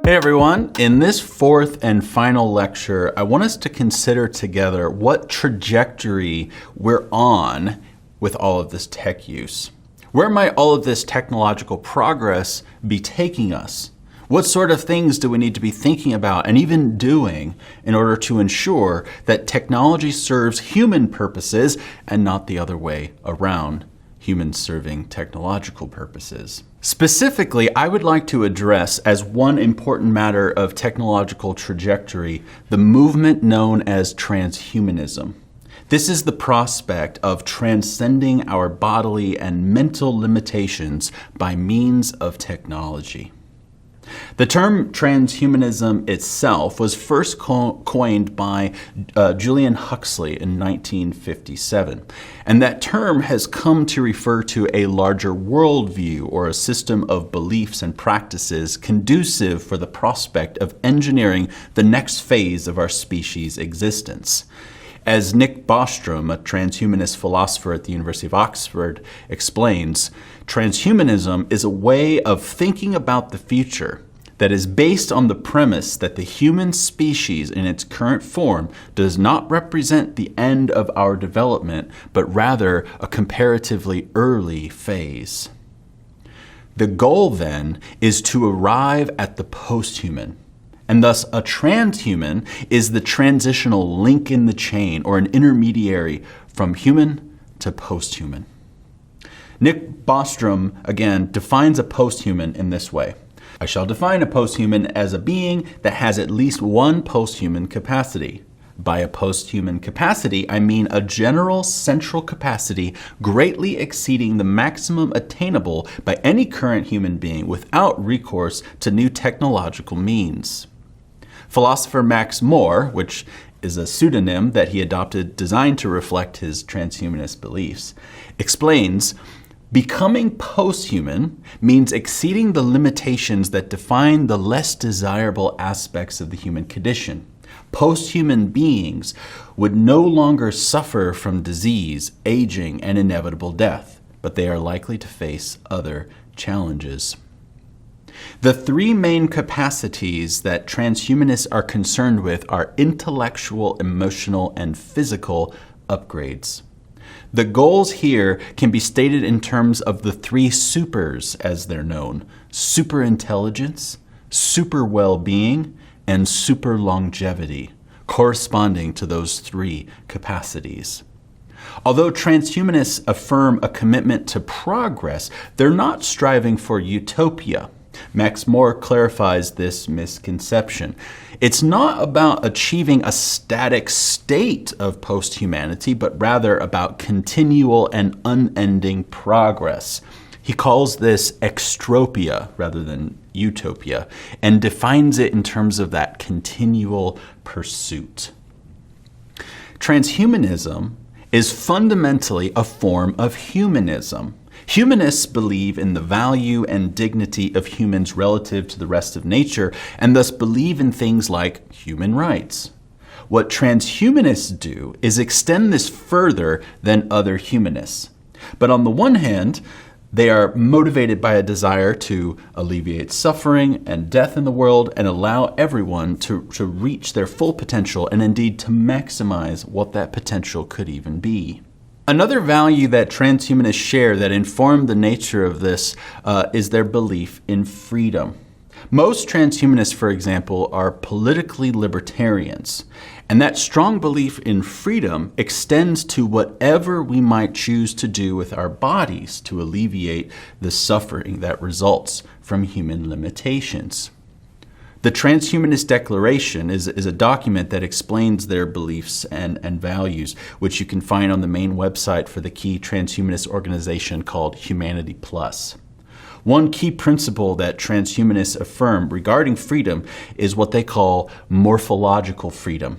Hey everyone, in this fourth and final lecture, I want us to consider together what trajectory we're on with all of this tech use. Where might all of this technological progress be taking us? What sort of things do we need to be thinking about and even doing in order to ensure that technology serves human purposes and not the other way around, humans serving technological purposes? Specifically, I would like to address as one important matter of technological trajectory the movement known as transhumanism. This is the prospect of transcending our bodily and mental limitations by means of technology. The term transhumanism itself was first coined by Julian Huxley in 1957, and that term has come to refer to a larger worldview or a system of beliefs and practices conducive for the prospect of engineering the next phase of our species' existence. As Nick Bostrom, a transhumanist philosopher at the University of Oxford, explains, transhumanism is a way of thinking about the future that is based on the premise that the human species in its current form does not represent the end of our development, but rather a comparatively early phase. The goal, then, is to arrive at the posthuman. And thus, a transhuman is the transitional link in the chain or an intermediary from human to posthuman. Nick Bostrom, again, defines a posthuman in this way. I shall define a posthuman as a being that has at least one posthuman capacity. By a posthuman capacity, I mean a general central capacity greatly exceeding the maximum attainable by any current human being without recourse to new technological means. Philosopher Max More, which is a pseudonym that he adopted designed to reflect his transhumanist beliefs, explains, becoming posthuman means exceeding the limitations that define the less desirable aspects of the human condition. Posthuman beings would no longer suffer from disease, aging, and inevitable death, but they are likely to face other challenges. The three main capacities that transhumanists are concerned with are intellectual, emotional, and physical upgrades. The goals here can be stated in terms of the three supers, as they're known: Superintelligence, Super-wellbeing, and Superlongevity, corresponding to those three capacities. Although transhumanists affirm a commitment to progress, they're not striving for utopia. Max More clarifies this misconception. It's not about achieving a static state of post-humanity, but rather about continual and unending progress. He calls this extropia rather than utopia, and defines it in terms of that continual pursuit. Transhumanism is fundamentally a form of humanism. Humanists believe in the value and dignity of humans relative to the rest of nature, and thus believe in things like human rights. What transhumanists do is extend this further than other humanists. But on the one hand, they are motivated by a desire to alleviate suffering and death in the world and allow everyone to reach their full potential and indeed to maximize what that potential could even be. Another value that transhumanists share that inform the nature of this is their belief in freedom. Most transhumanists, for example, are politically libertarians, and that strong belief in freedom extends to whatever we might choose to do with our bodies to alleviate the suffering that results from human limitations. The Transhumanist Declaration is a document that explains their beliefs and values, which you can find on the main website for the key transhumanist organization called Humanity Plus. One key principle that transhumanists affirm regarding freedom is what they call morphological freedom.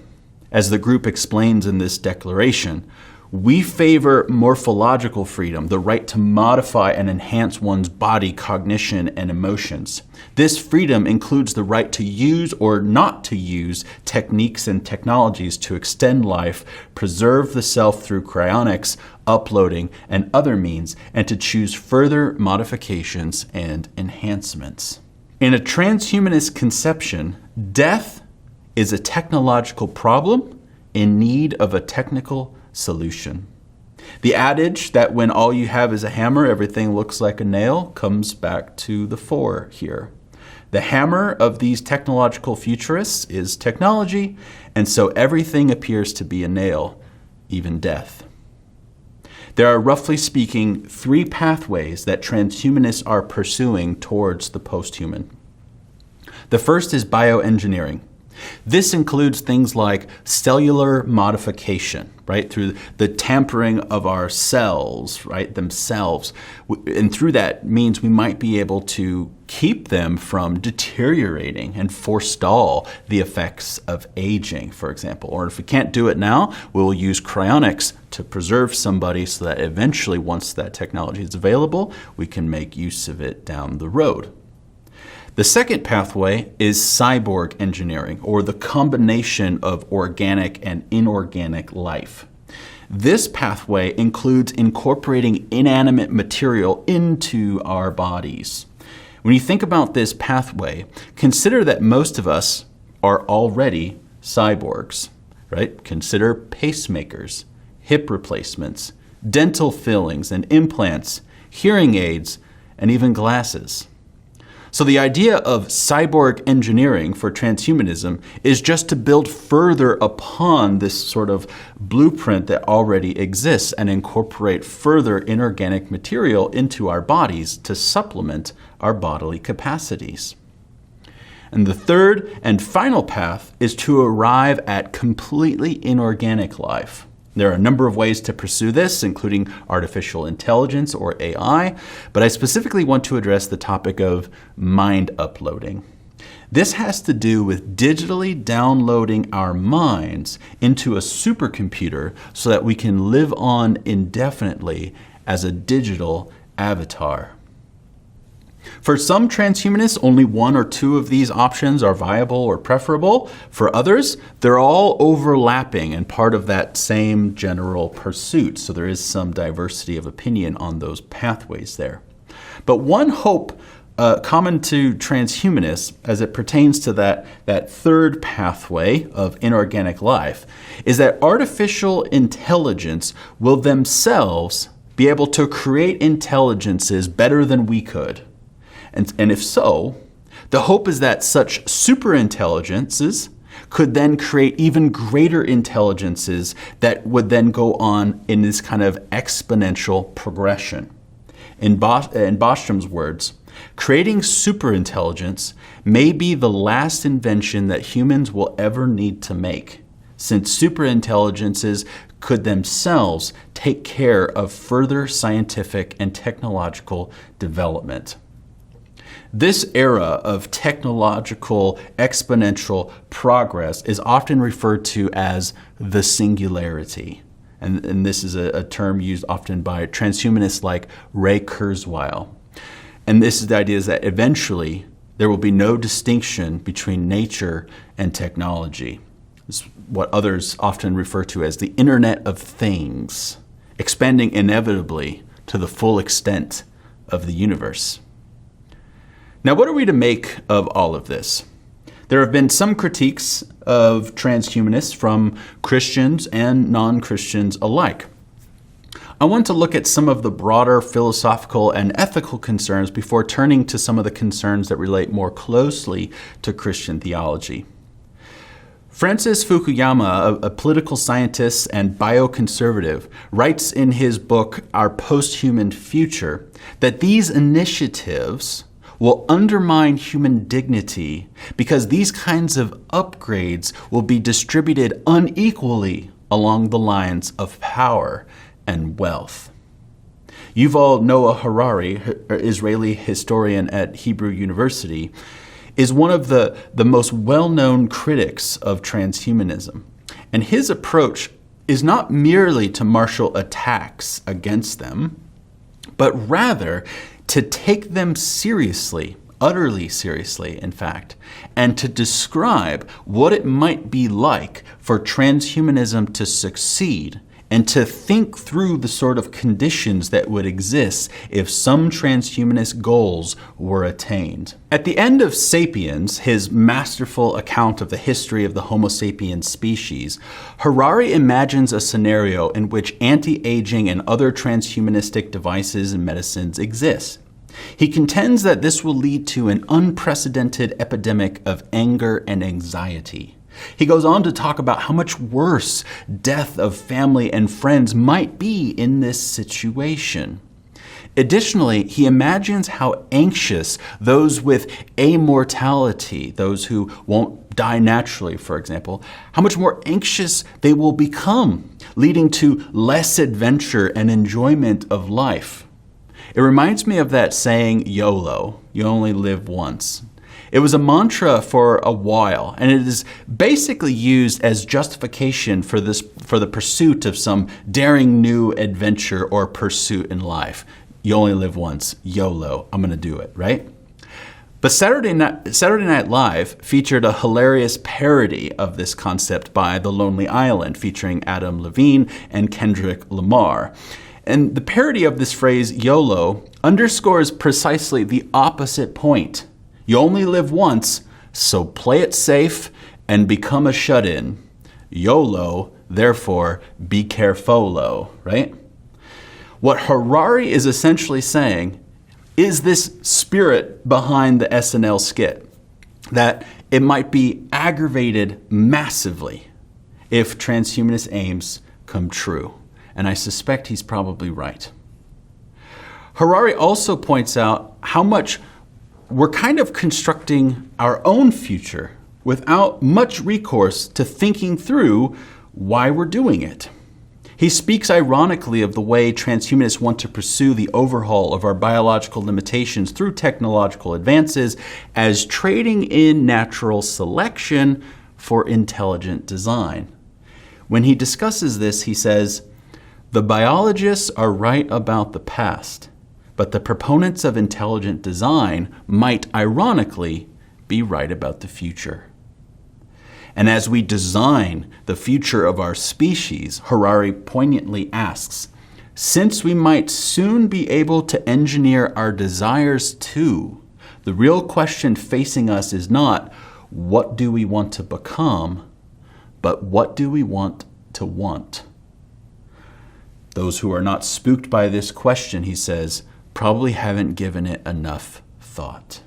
As the group explains in this declaration, we favor morphological freedom, the right to modify and enhance one's body, cognition, and emotions. This freedom includes the right to use or not to use techniques and technologies to extend life, preserve the self through cryonics, uploading, and other means, and to choose further modifications and enhancements. In a transhumanist conception, death is a technological problem in need of a technical solution. The adage that when all you have is a hammer, everything looks like a nail comes back to the fore here. The hammer of these technological futurists is technology, and so everything appears to be a nail, even death. There are, roughly speaking, 3 pathways that transhumanists are pursuing towards the posthuman. The first is bioengineering. This includes things like cellular modification, right, through the tampering of our cells, right, themselves. And through that means we might be able to keep them from deteriorating and forestall the effects of aging, for example. Or if we can't do it now, we'll use cryonics to preserve somebody so that eventually, once that technology is available, we can make use of it down the road. The second pathway is cyborg engineering, or the combination of organic and inorganic life. This pathway includes incorporating inanimate material into our bodies. When you think about this pathway, consider that most of us are already cyborgs, right? Consider pacemakers, hip replacements, dental fillings and implants, hearing aids, and even glasses. So the idea of cyborg engineering for transhumanism is just to build further upon this sort of blueprint that already exists and incorporate further inorganic material into our bodies to supplement our bodily capacities. And the third and final path is to arrive at completely inorganic life. There are a number of ways to pursue this, including artificial intelligence or AI, but I specifically want to address the topic of mind uploading. This has to do with digitally downloading our minds into a supercomputer so that we can live on indefinitely as a digital avatar. For some transhumanists, only 1 or 2 of these options are viable or preferable. For others, they're all overlapping and part of that same general pursuit. So there is some diversity of opinion on those pathways there. But one hope common to transhumanists as it pertains to that third pathway of inorganic life is that artificial intelligence will themselves be able to create intelligences better than we could. And if so, the hope is that such superintelligences could then create even greater intelligences that would then go on in this kind of exponential progression. In Bostrom's words, creating superintelligence may be the last invention that humans will ever need to make, since superintelligences could themselves take care of further scientific and technological development. This era of technological exponential progress is often referred to as the singularity. And this is a term used often by transhumanists like Ray Kurzweil. And this is the idea is that eventually there will be no distinction between nature and technology. It's what others often refer to as the Internet of Things, expanding inevitably to the full extent of the universe. Now, what are we to make of all of this? There have been some critiques of transhumanists from Christians and non-Christians alike. I want to look at some of the broader philosophical and ethical concerns before turning to some of the concerns that relate more closely to Christian theology. Francis Fukuyama, a political scientist and bioconservative, writes in his book, Our Posthuman Future, that these initiatives will undermine human dignity because these kinds of upgrades will be distributed unequally along the lines of power and wealth. Yuval Noah Harari, Israeli historian at Hebrew University, is one of the most well-known critics of transhumanism. And his approach is not merely to marshal attacks against them, but rather to take them seriously, utterly seriously, in fact, and to describe what it might be like for transhumanism to succeed and to think through the sort of conditions that would exist if some transhumanist goals were attained. At the end of *Sapiens*, his masterful account of the history of the Homo sapiens species, Harari imagines a scenario in which anti-aging and other transhumanistic devices and medicines exist. He contends that this will lead to an unprecedented epidemic of anger and anxiety. He goes on to talk about how much worse death of family and friends might be in this situation. Additionally, he imagines how anxious those with amortality, those who won't die naturally, for example, how much more anxious they will become, leading to less adventure and enjoyment of life. It reminds me of that saying, YOLO, you only live once. It was a mantra for a while, and it is basically used as justification for the pursuit of some daring new adventure or pursuit in life. You only live once, YOLO, I'm going to do it, right? But Saturday Night Live featured a hilarious parody of this concept by The Lonely Island, featuring Adam Levine and Kendrick Lamar. And the parody of this phrase, YOLO, underscores precisely the opposite point. You only live once, so play it safe and become a shut-in. YOLO, therefore, be careful, right? What Harari is essentially saying is this spirit behind the SNL skit, that it might be aggravated massively if transhumanist aims come true. And I suspect he's probably right. Harari also points out how much we're kind of constructing our own future without much recourse to thinking through why we're doing it. He speaks ironically of the way transhumanists want to pursue the overhaul of our biological limitations through technological advances as trading in natural selection for intelligent design. When he discusses this, he says, "The biologists are right about the past, but the proponents of intelligent design might ironically be right about the future." And as we design the future of our species, Harari poignantly asks, since we might soon be able to engineer our desires too, the real question facing us is not, what do we want to become, but what do we want to want? Those who are not spooked by this question, he says, probably haven't given it enough thought.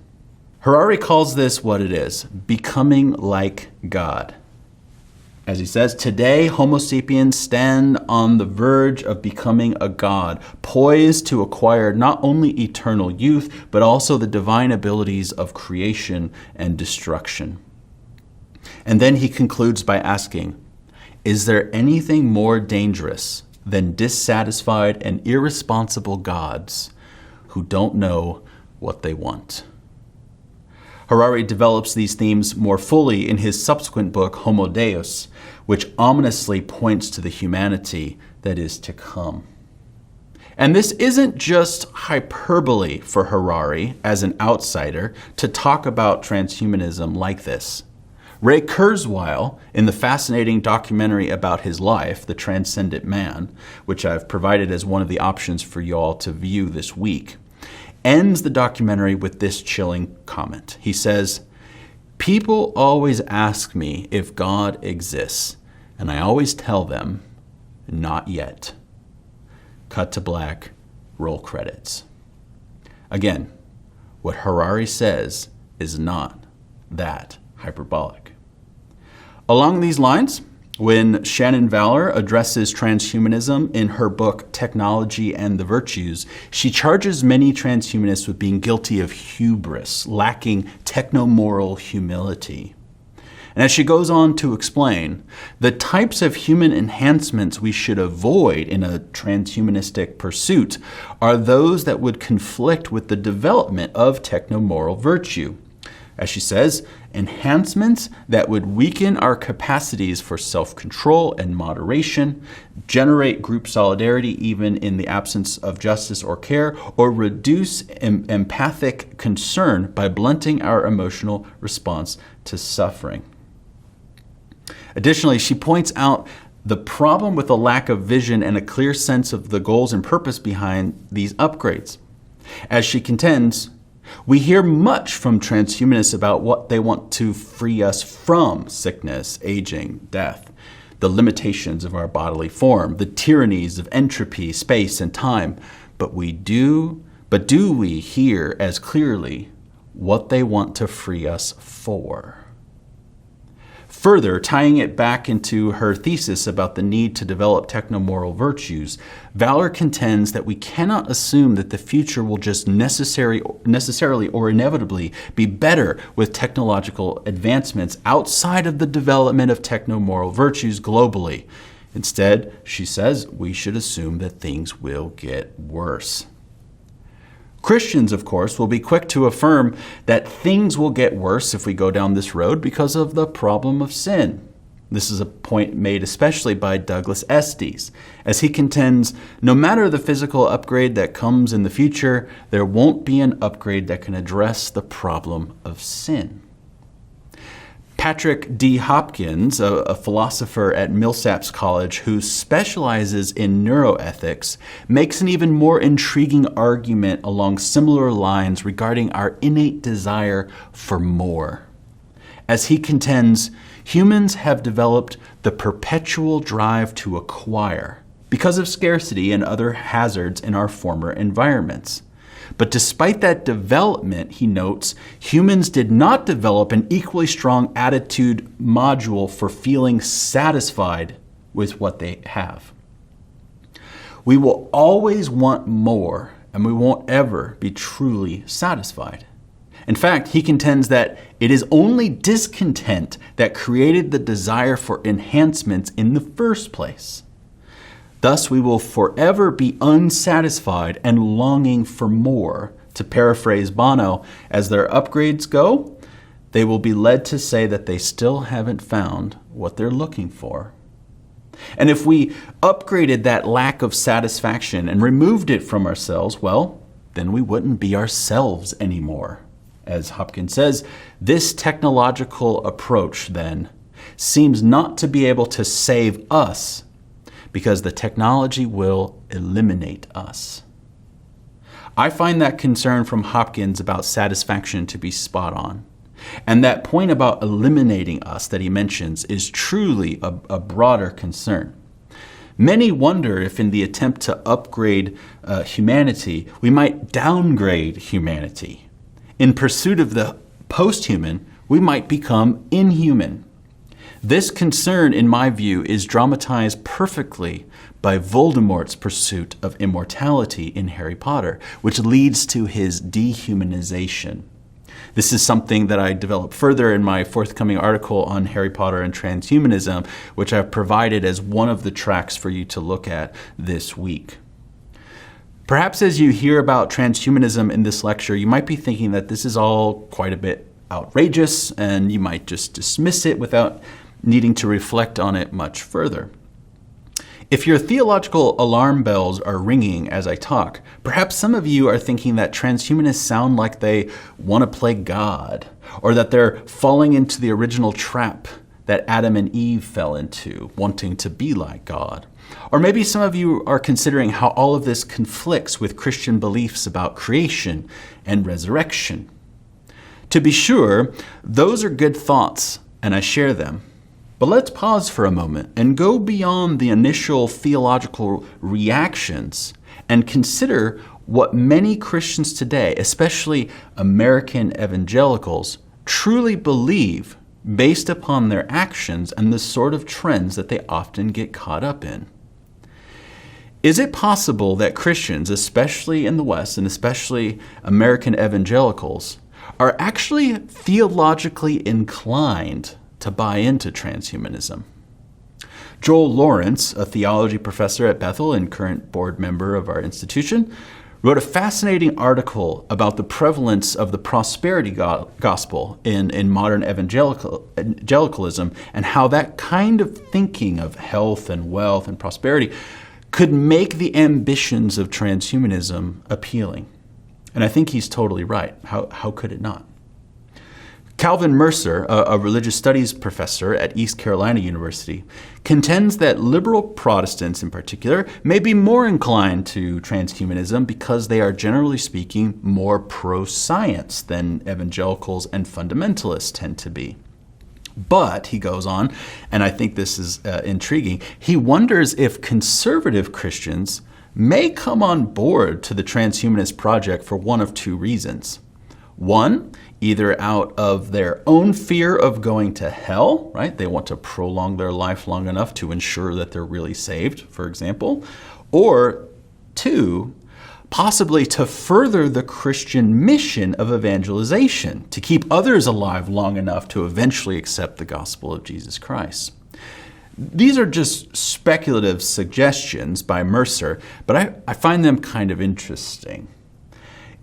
Harari calls this what it is, becoming like God. As he says, today Homo sapiens stand on the verge of becoming a god, poised to acquire not only eternal youth, but also the divine abilities of creation and destruction. And then he concludes by asking, is there anything more dangerous than dissatisfied and irresponsible gods who don't know what they want? Harari develops these themes more fully in his subsequent book, Homo Deus, which ominously points to the humanity that is to come. And this isn't just hyperbole for Harari as an outsider to talk about transhumanism like this. Ray Kurzweil, in the fascinating documentary about his life, The Transcendent Man, which I've provided as one of the options for you all to view this week, ends the documentary with this chilling comment. He says, "People always ask me if God exists, and I always tell them, not yet." Cut to black, roll credits. Again, what Harari says is not that hyperbolic. Along these lines, when Shannon Valor addresses transhumanism in her book, Technology and the Virtues, she charges many transhumanists with being guilty of hubris, lacking technomoral humility. And as she goes on to explain, the types of human enhancements we should avoid in a transhumanistic pursuit are those that would conflict with the development of technomoral virtue. As she says, enhancements that would weaken our capacities for self-control and moderation, generate group solidarity even in the absence of justice or care, or reduce empathic concern by blunting our emotional response to suffering. Additionally, she points out the problem with a lack of vision and a clear sense of the goals and purpose behind these upgrades. As she contends, we hear much from transhumanists about what they want to free us from: sickness, aging, death, the limitations of our bodily form, the tyrannies of entropy, space, and time. But do we hear as clearly what they want to free us for? Further, tying it back into her thesis about the need to develop technomoral virtues, Valor contends that we cannot assume that the future will just necessarily or inevitably be better with technological advancements outside of the development of technomoral virtues globally. Instead, she says, we should assume that things will get worse. Christians, of course, will be quick to affirm that things will get worse if we go down this road because of the problem of sin. This is a point made especially by Douglas Estes, as he contends, no matter the physical upgrade that comes in the future, there won't be an upgrade that can address the problem of sin. Patrick D. Hopkins, a philosopher at Millsaps College who specializes in neuroethics, makes an even more intriguing argument along similar lines regarding our innate desire for more. As he contends, humans have developed the perpetual drive to acquire because of scarcity and other hazards in our former environments. But despite that development, he notes, humans did not develop an equally strong attitude module for feeling satisfied with what they have. We will always want more, and we won't ever be truly satisfied. In fact, he contends that it is only discontent that created the desire for enhancements in the first place. Thus, we will forever be unsatisfied and longing for more. To paraphrase Bono, as their upgrades go, they will be led to say that they still haven't found what they're looking for. And if we upgraded that lack of satisfaction and removed it from ourselves, well, then we wouldn't be ourselves anymore. As Hopkins says, this technological approach, then, seems not to be able to save us, because the technology will eliminate us. I find that concern from Hopkins about satisfaction to be spot on. And that point about eliminating us that he mentions is truly a broader concern. Many wonder if in the attempt to upgrade humanity, we might downgrade humanity. In pursuit of the posthuman, we might become inhuman. This concern, in my view, is dramatized perfectly by Voldemort's pursuit of immortality in Harry Potter, which leads to his dehumanization. This is something that I develop further in my forthcoming article on Harry Potter and transhumanism, which I've provided as one of the tracks for you to look at this week. Perhaps as you hear about transhumanism in this lecture, you might be thinking that this is all quite a bit outrageous, and you might just dismiss it without needing to reflect on it much further. If your theological alarm bells are ringing as I talk, perhaps some of you are thinking that transhumanists sound like they want to play God, or that they're falling into the original trap that Adam and Eve fell into, wanting to be like God. Or maybe some of you are considering how all of this conflicts with Christian beliefs about creation and resurrection. To be sure, those are good thoughts, and I share them. But let's pause for a moment and go beyond the initial theological reactions and consider what many Christians today, especially American evangelicals, truly believe based upon their actions and the sort of trends that they often get caught up in. Is it possible that Christians, especially in the West and especially American evangelicals, are actually theologically inclined to buy into transhumanism? Joel Lawrence, a theology professor at Bethel and current board member of our institution, wrote a fascinating article about the prevalence of the prosperity gospel in modern evangelicalism and how that kind of thinking of health and wealth and prosperity could make the ambitions of transhumanism appealing. And I think he's totally right. How could it not? Calvin Mercer, a religious studies professor at East Carolina University, contends that liberal Protestants in particular may be more inclined to transhumanism because they are, generally speaking, more pro-science than evangelicals and fundamentalists tend to be. But, he goes on, and I think this is intriguing, he wonders if conservative Christians may come on board to the transhumanist project for one of two reasons. One, either out of their own fear of going to hell, right? They want to prolong their life long enough to ensure that they're really saved, for example. Or two, possibly to further the Christian mission of evangelization, to keep others alive long enough to eventually accept the gospel of Jesus Christ. These are just speculative suggestions by Mercer, but I find them kind of interesting.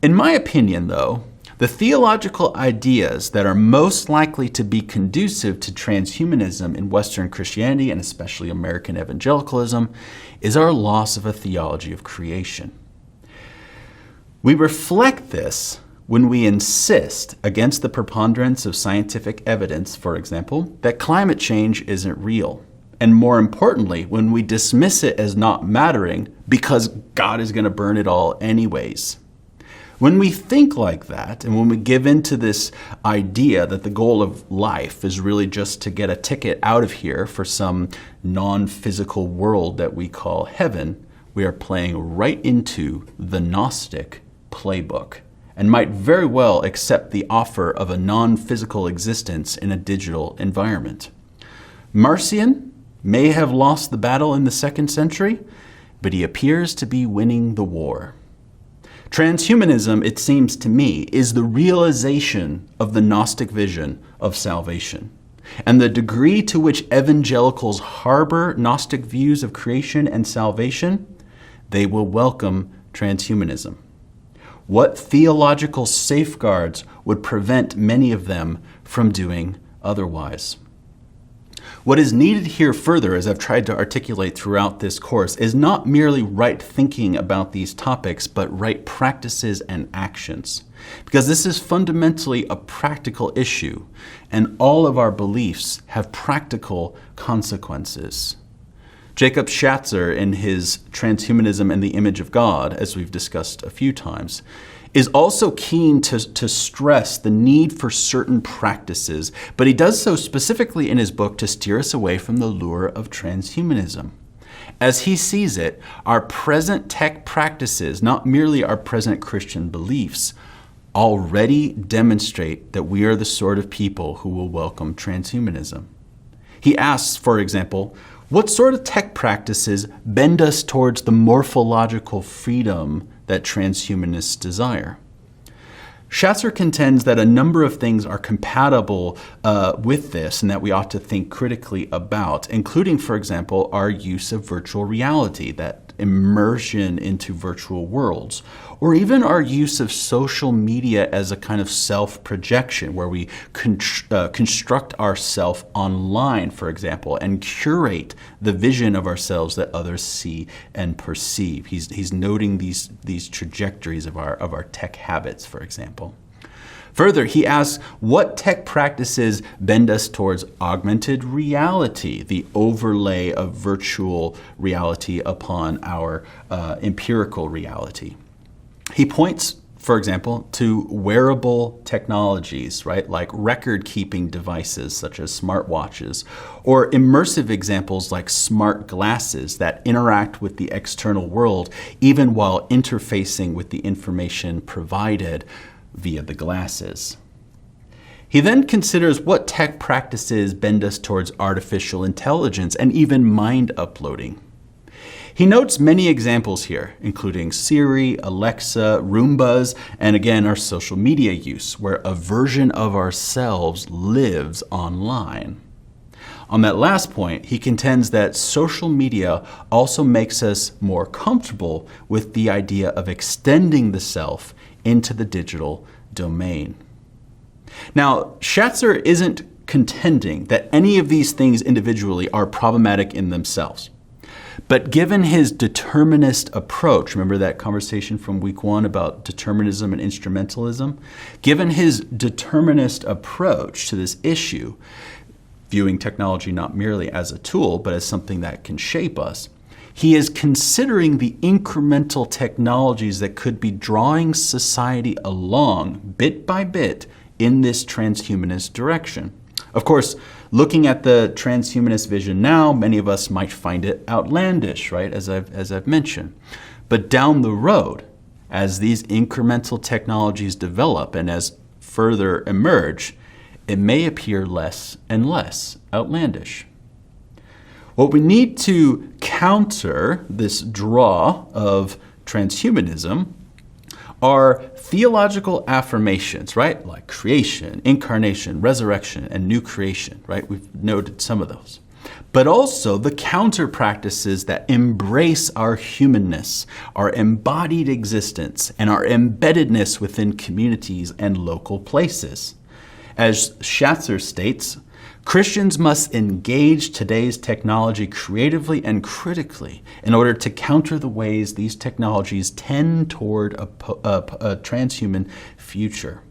In my opinion, though, the theological ideas that are most likely to be conducive to transhumanism in Western Christianity, and especially American evangelicalism, is our loss of a theology of creation. We reflect this when we insist, against the preponderance of scientific evidence, for example, that climate change isn't real. And more importantly, when we dismiss it as not mattering because God is going to burn it all anyways. When we think like that, and when we give into this idea that the goal of life is really just to get a ticket out of here for some non-physical world that we call heaven, we are playing right into the Gnostic playbook and might very well accept the offer of a non-physical existence in a digital environment. Marcion may have lost the battle in the 2nd century, but he appears to be winning the war. Transhumanism, it seems to me, is the realization of the Gnostic vision of salvation. And the degree to which evangelicals harbor Gnostic views of creation and salvation, they will welcome transhumanism. What theological safeguards would prevent many of them from doing otherwise? What is needed here further, as I've tried to articulate throughout this course, is not merely right thinking about these topics, but right practices and actions. Because this is fundamentally a practical issue, and all of our beliefs have practical consequences. Jacob Shatzer, in his Transhumanism and the Image of God, as we've discussed a few times, is also keen to stress the need for certain practices, but he does so specifically in his book to steer us away from the lure of transhumanism. As he sees it, our present tech practices, not merely our present Christian beliefs, already demonstrate that we are the sort of people who will welcome transhumanism. He asks, for example, what sort of tech practices bend us towards the morphological freedom that transhumanists desire? Shatzer contends that a number of things are compatible with this and that we ought to think critically about, including, for example, our use of virtual reality, that immersion into virtual worlds, or even our use of social media as a kind of self-projection where we construct ourselves online, for example, and curate the vision of ourselves that others see and perceive. He's noting these trajectories of our tech habits, for example. Further, he asks, what tech practices bend us towards augmented reality, the overlay of virtual reality upon our empirical reality? He points, for example, to wearable technologies, right, like record-keeping devices such as smartwatches, or immersive examples like smart glasses that interact with the external world even while interfacing with the information provided via the glasses. He then considers what tech practices bend us towards artificial intelligence and even mind uploading. He notes many examples here, including Siri, Alexa, Roombas, and again, our social media use, where a version of ourselves lives online. On that last point, he contends that social media also makes us more comfortable with the idea of extending the self into the digital domain. Now, Shatzer isn't contending that any of these things individually are problematic in themselves. But given his determinist approach, remember that conversation from week 1 about determinism and instrumentalism? Given his determinist approach to this issue, viewing technology not merely as a tool, but as something that can shape us, he is considering the incremental technologies that could be drawing society along bit by bit in this transhumanist direction. Of course, looking at the transhumanist vision now, many of us might find it outlandish, right, as I've mentioned. But down the road, as these incremental technologies develop and as further emerge, it may appear less and less outlandish. What we need to counter this draw of transhumanism are theological affirmations, right? Like creation, incarnation, resurrection, and new creation, right? We've noted some of those. But also the counter practices that embrace our humanness, our embodied existence, and our embeddedness within communities and local places. As Shatzer states, Christians must engage today's technology creatively and critically in order to counter the ways these technologies tend toward a transhuman future.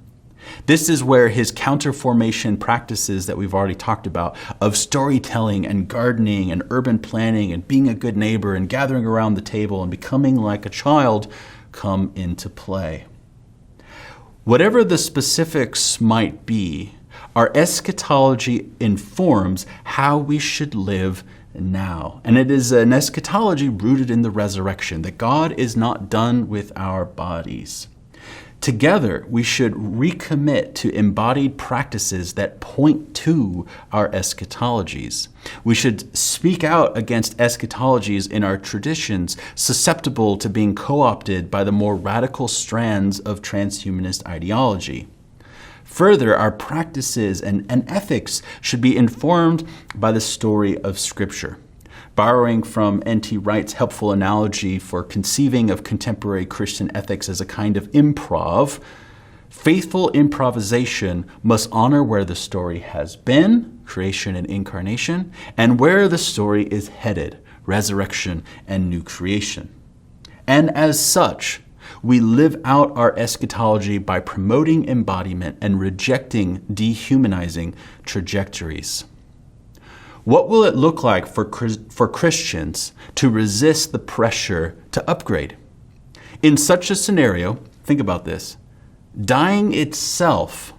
This is where his counterformation practices that we've already talked about of storytelling and gardening and urban planning and being a good neighbor and gathering around the table and becoming like a child come into play. Whatever the specifics might be, our eschatology informs how we should live now. And it is an eschatology rooted in the resurrection, that God is not done with our bodies. Together, we should recommit to embodied practices that point to our eschatologies. We should speak out against eschatologies in our traditions susceptible to being co-opted by the more radical strands of transhumanist ideology. Further, our practices and ethics should be informed by the story of Scripture. Borrowing from N.T. Wright's helpful analogy for conceiving of contemporary Christian ethics as a kind of improv, faithful improvisation must honor where the story has been, creation and incarnation, and where the story is headed, resurrection and new creation. And as such, we live out our eschatology by promoting embodiment and rejecting dehumanizing trajectories. What will it look like for Christians to resist the pressure to upgrade? In such a scenario, think about this, dying itself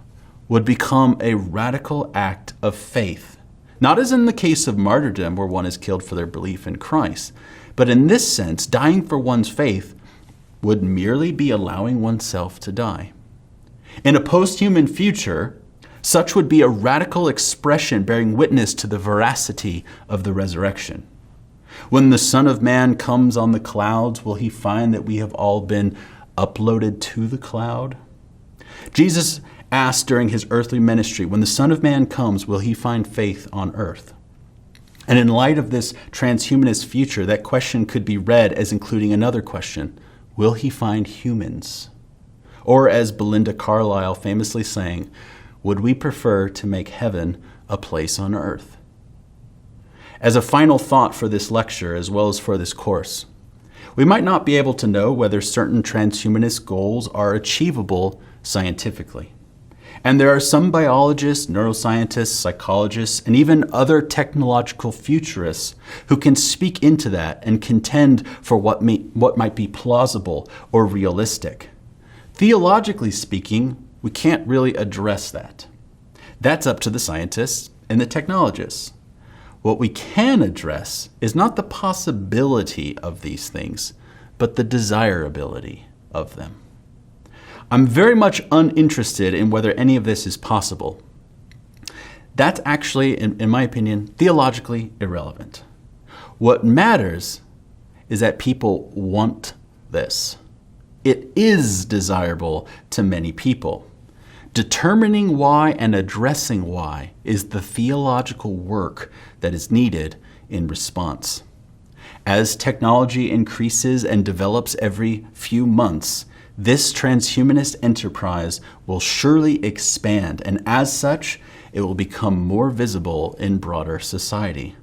would become a radical act of faith. Not as in the case of martyrdom where one is killed for their belief in Christ, but in this sense, dying for one's faith would merely be allowing oneself to die. In a post-human future, such would be a radical expression bearing witness to the veracity of the resurrection. When the Son of Man comes on the clouds, will he find that we have all been uploaded to the cloud? Jesus asked during his earthly ministry, when the Son of Man comes, will he find faith on earth? And in light of this transhumanist future, that question could be read as including another question. Will he find humans? Or as Belinda Carlisle famously sang, would we prefer to make heaven a place on earth? As a final thought for this lecture, as well as for this course, we might not be able to know whether certain transhumanist goals are achievable scientifically. And there are some biologists, neuroscientists, psychologists, and even other technological futurists who can speak into that and contend for what might be plausible or realistic. Theologically speaking, we can't really address that. That's up to the scientists and the technologists. What we can address is not the possibility of these things, but the desirability of them. I'm very much uninterested in whether any of this is possible. That's actually, in my opinion, theologically irrelevant. What matters is that people want this. It is desirable to many people. Determining why and addressing why is the theological work that is needed in response. As technology increases and develops every few months, this transhumanist enterprise will surely expand, and as such, it will become more visible in broader society.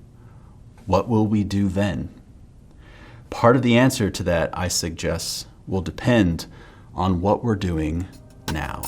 What will we do then? part of the answer to that, I suggest, will depend on what we're doing now.